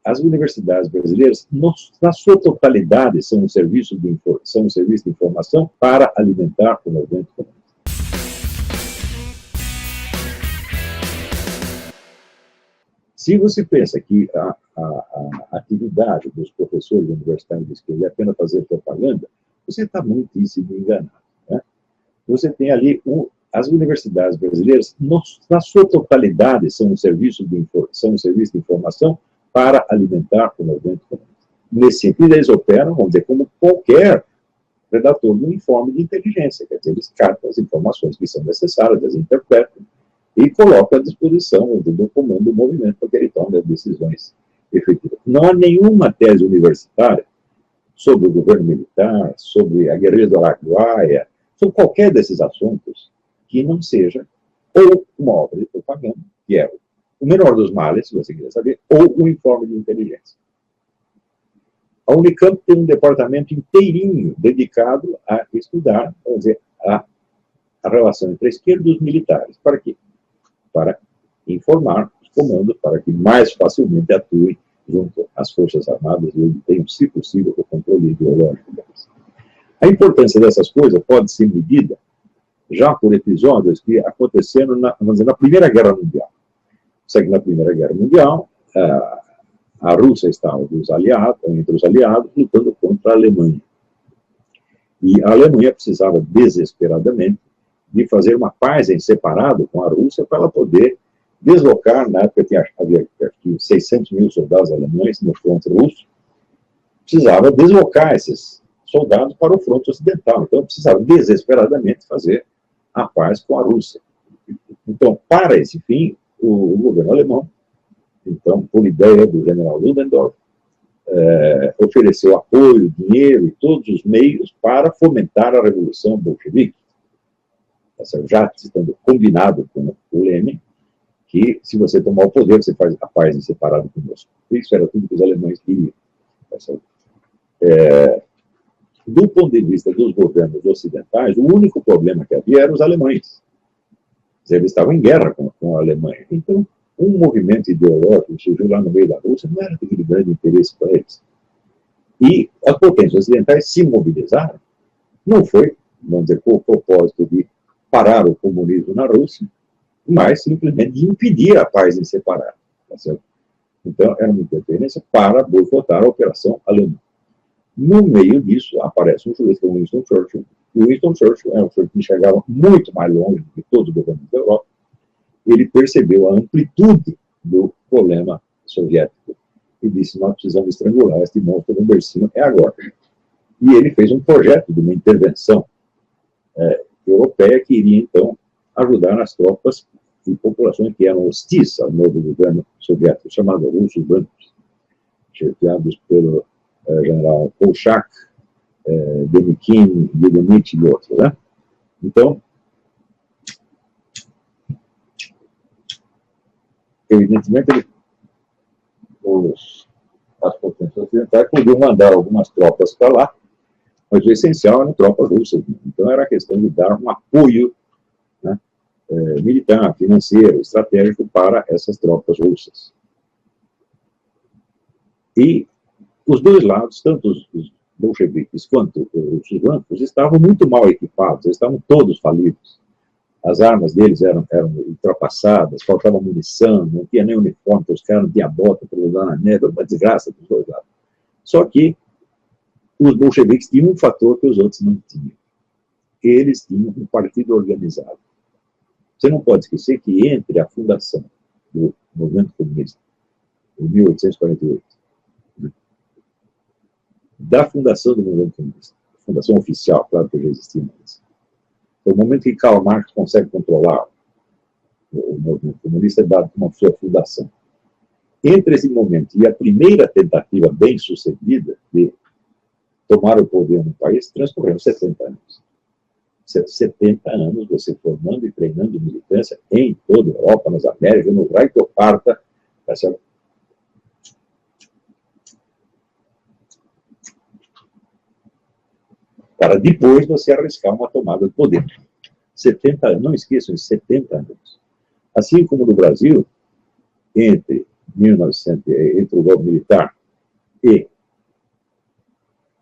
as universidades brasileiras, na sua totalidade, são um serviço de informação para alimentar o movimento comunista. Se você pensa que a atividade dos professores universitários de esquerda é apenas fazer propaganda, você está muitíssimo enganado. Né? Você tem ali as universidades brasileiras, na sua totalidade, são um serviço de informação para alimentar o movimento comunista. Nesse sentido, eles operam, vamos dizer, como qualquer redator de um informe de inteligência, quer dizer, eles captam as informações que são necessárias, as interpretam e colocam à disposição do comando do movimento para que ele tome as decisões efetivas. Não há nenhuma tese universitária sobre o governo militar, sobre a guerrilha do Araguaia, sobre qualquer desses assuntos que não seja ou uma obra de propaganda, que é o menor dos males, se você quiser saber, ou um informe de inteligência. A Unicamp tem um departamento inteirinho dedicado a estudar, vamos dizer, a relação entre a esquerda e os militares. Para quê? Para informar os comandos, para que mais facilmente atuem junto às Forças Armadas e obtenham, se possível, o controle ideológico delas. A importância dessas coisas pode ser medida já por episódios que aconteceram vamos dizer, na Primeira Guerra Mundial. Segue na Primeira Guerra Mundial, a Rússia estava entre os aliados, lutando contra a Alemanha. E a Alemanha precisava desesperadamente de fazer uma paz em separado com a Rússia para ela poder deslocar, na época havia 600 mil soldados alemães no fronte russo, precisava deslocar esses soldados para o fronte ocidental. Então, precisava desesperadamente fazer a paz com a Rússia. Então, para esse fim, o governo alemão, então, por ideia do general Ludendorff, ofereceu apoio, dinheiro e todos os meios para fomentar a Revolução Bolchevique. Já estando combinado com o Lenin, que se você tomar o poder, você faz a paz em separado conosco. Isso era tudo que os alemães queriam. Do ponto de vista dos governos ocidentais, o único problema que havia eram os alemães. Eles estavam em guerra com a Alemanha. Então, um movimento ideológico que surgiu lá no meio da Rússia não era de grande interesse para eles. E as potências ocidentais se mobilizaram, não foi, vamos dizer, com o propósito de parar o comunismo na Rússia, mas simplesmente de impedir a paz em separado. Tá certo? Então, era uma interferência para boicotar a operação alemã. No meio disso, aparece um sujeito como Winston Churchill. E Winston Churchill é um sujeito que enxergava muito mais longe do que todos os governos da Europa. Ele percebeu a amplitude do problema soviético e disse: nós precisamos estrangular este monstro no bercinho, é agora. E ele fez um projeto de uma intervenção europeia que iria, então, ajudar as tropas e populações que eram hostis ao novo governo soviético, chamado russos brancos, chefiados pelo general Kolchak, Denikin, Yudinich e outros. Né? Então, evidentemente, as potências ocidentais podiam mandar algumas tropas para lá, mas o essencial eram tropas russas. Então, era a questão de dar um apoio, né, militar, financeiro, estratégico para essas tropas russas. E os dois lados, tanto os bolcheviques quanto os russos brancos, estavam muito mal equipados, eles estavam todos falidos. As armas deles eram ultrapassadas, faltava munição, não tinha nem uniforme, os caras não tinham bota para usar na neve, uma desgraça dos dois lados. Só que os bolcheviques tinham um fator que os outros não tinham. Eles tinham um partido organizado. Você não pode esquecer que entre a fundação do movimento comunista, em 1848, da fundação do movimento comunista, fundação oficial, claro que já existia antes, o momento que Karl Marx consegue controlar o movimento comunista é dado como sua fundação. Entre esse momento e a primeira tentativa bem-sucedida de tomar o poder no país, transcorreram 70 anos. 70 anos você formando e treinando militância em toda a Europa, nas Américas, no Reich Parta, para depois você arriscar uma tomada de poder. 70 anos, não esqueçam, 70 anos. Assim como no Brasil, entre 1900, entre o golpe militar e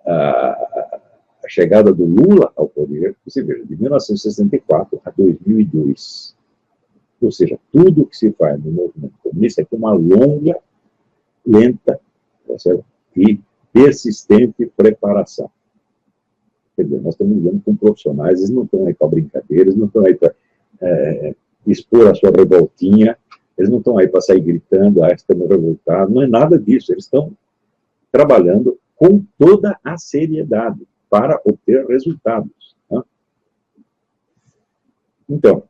a chegada do Lula ao poder, você veja, de 1964 a 2002. Ou seja, tudo que se faz no movimento comunista é com uma longa, lenta, tá certo? E persistente preparação. Quer dizer, nós estamos lidando com profissionais, eles não estão aí para brincadeira, eles não estão aí para expor a sua revoltinha, eles não estão aí para sair gritando, estamos revoltados, não é nada disso, eles estão trabalhando com toda a seriedade para obter resultados. Né? Então,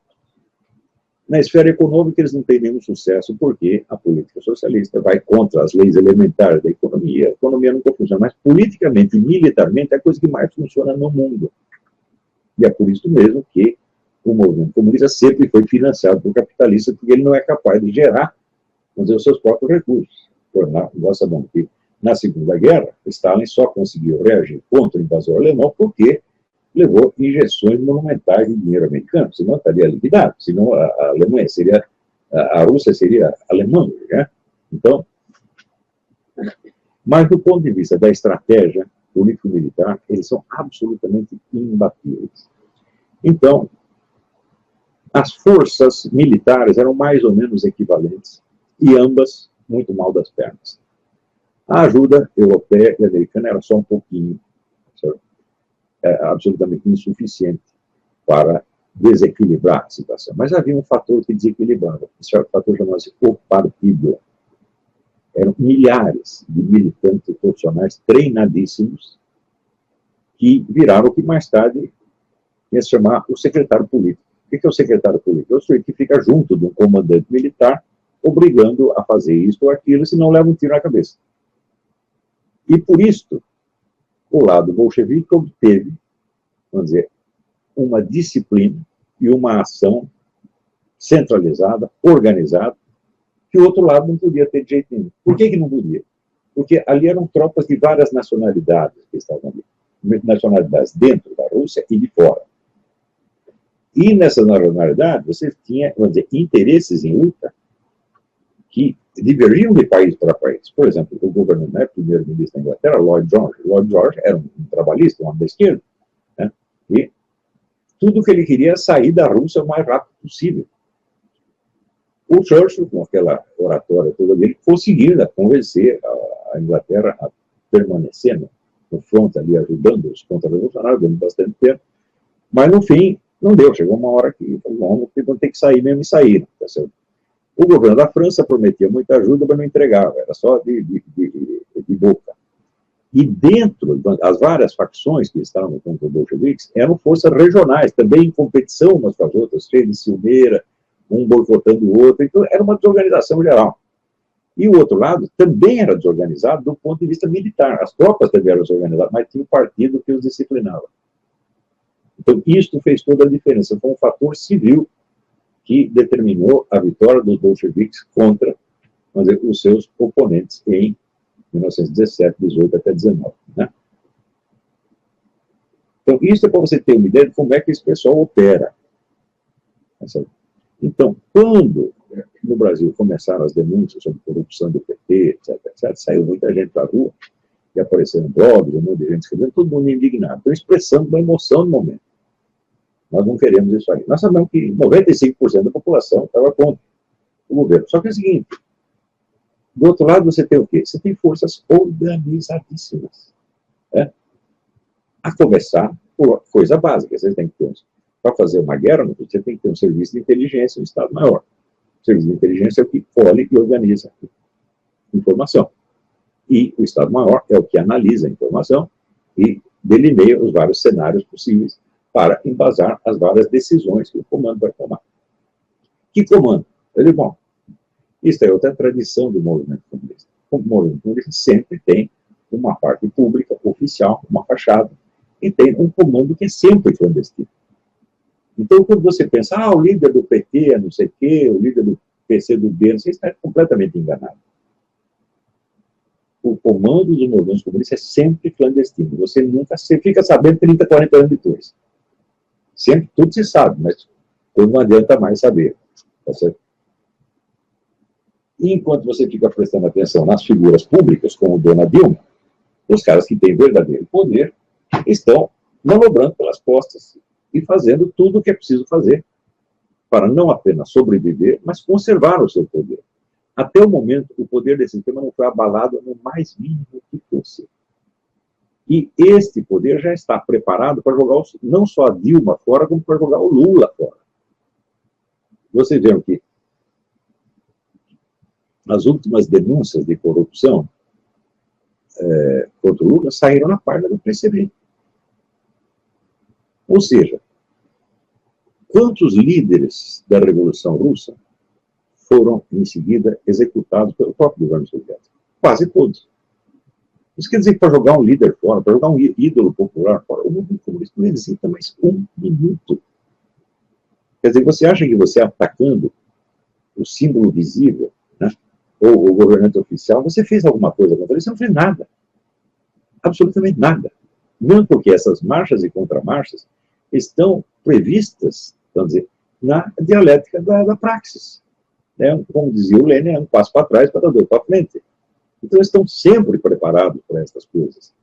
na esfera econômica eles não têm nenhum sucesso porque a política socialista vai contra as leis elementares da economia, a economia nunca funciona, mas politicamente e militarmente é a coisa que mais funciona no mundo. E é por isso mesmo que o movimento comunista sempre foi financiado por capitalistas, porque ele não é capaz de gerar, vamos dizer, os seus próprios recursos. Nós sabemos que na Segunda Guerra, Stalin só conseguiu reagir contra o invasor alemão porque levou injeções monumentais de dinheiro americano, senão estaria liquidado, senão a Alemanha seria, a Rússia seria alemã, né? Então, mas do ponto de vista da estratégia político-militar, eles são absolutamente imbatíveis. Então, as forças militares eram mais ou menos equivalentes e ambas muito mal das pernas. A ajuda europeia e americana era só um pouquinho, absolutamente insuficiente para desequilibrar a situação. Mas havia um fator que desequilibrava. Esse fator chamava-se o partido. Eram milhares de militantes profissionais treinadíssimos que viraram o que mais tarde ia se chamar o secretário político. O que é o secretário político? É o sujeito que fica junto de um comandante militar, obrigando a fazer isso ou aquilo, senão leva um tiro na cabeça. E por isso, o lado bolchevique obteve, vamos dizer, uma disciplina e uma ação centralizada, organizada, que o outro lado não podia ter de jeito nenhum. Por que não podia? Porque ali eram tropas de várias nacionalidades que estavam ali. Nacionalidades dentro da Rússia e de fora. E nessas nacionalidades, você tinha, vamos dizer, interesses em luta que divergiam de país para país. Por exemplo, o governador, né, primeiro-ministro da Inglaterra, Lloyd George. Lloyd George era um trabalhista, um homem da esquerda, né, e tudo que ele queria era sair da Rússia o mais rápido possível. O Churchill, com aquela oratória toda dele, conseguiu convencer a Inglaterra a permanecer no front ali, ajudando os contra-revolucionários, dando bastante tempo, mas no fim não deu. Chegou uma hora que vamos ter que sair mesmo e saíram. Tá certo? O governo da França prometia muita ajuda, mas não entregava, era só de boca. E dentro das várias facções que estavam contra os bolcheviques, eram forças regionais, também em competição umas com as outras, cheias de ciumeira, um boicotando o outro, então era uma desorganização geral. E o outro lado também era desorganizado do ponto de vista militar. As tropas também eram desorganizadas, mas tinha um partido que os disciplinava. Então, isso fez toda a diferença. Foi um fator civil que determinou a vitória dos bolcheviques contra, vamos dizer, os seus oponentes em 1917, 18 até 19. Né? Então, isso é para você ter uma ideia de como é que esse pessoal opera. Então, quando no Brasil começaram as denúncias sobre corrupção do PT, etc., saiu muita gente para a rua, e apareceram blogs, um monte de gente escrevendo, todo mundo indignado. Então, expressando uma emoção no momento. Nós não queremos isso aí. Nós sabemos que 95% da população estava contra o governo. Só que é o seguinte, do outro lado você tem o quê? Você tem forças organizadíssimas. Né? A começar por coisa básica. Você tem que ter para fazer uma guerra, você tem que ter um serviço de inteligência, um Estado-Maior. O serviço de inteligência é o que colhe e organiza informação. E o Estado-Maior é o que analisa a informação e delineia os vários cenários possíveis para embasar as várias decisões que o comando vai tomar. Que comando? Ele, bom, isso é outra tradição do movimento comunista. O movimento comunista sempre tem uma parte pública, oficial, uma fachada, e tem um comando que é sempre clandestino. Então, quando você pensa, o líder do PT é não sei o quê, o líder do PCdoB, você está completamente enganado. O comando dos movimentos comunistas é sempre clandestino. Você fica sabendo 30, 40 anos depois. Sempre tudo se sabe, mas não adianta mais saber. Tá certo? E enquanto você fica prestando atenção nas figuras públicas, como Dona Dilma, os caras que têm verdadeiro poder estão manobrando pelas costas e fazendo tudo o que é preciso fazer para não apenas sobreviver, mas conservar o seu poder. Até o momento, o poder desse sistema não foi abalado no mais mínimo que fosse. E este poder já está preparado para jogar não só a Dilma fora, como para jogar o Lula fora. Vocês viram que as últimas denúncias de corrupção contra o Lula saíram na página do PCB. Ou seja, quantos líderes da Revolução Russa foram, em seguida, executados pelo próprio governo soviético? Quase todos. Isso quer dizer que para jogar um líder fora, para jogar um ídolo popular fora, o movimento comunista não hesita mais um minuto. Quer dizer, você acha que você atacando o símbolo visível, né, ou o governante oficial, você fez alguma coisa contra ele? Você não fez nada. Absolutamente nada. Mesmo porque essas marchas e contramarchas estão previstas, vamos dizer, na dialética da praxis. Como dizia o Lênin, é um passo para trás para dar dois para frente. Então, estão sempre preparados para essas coisas.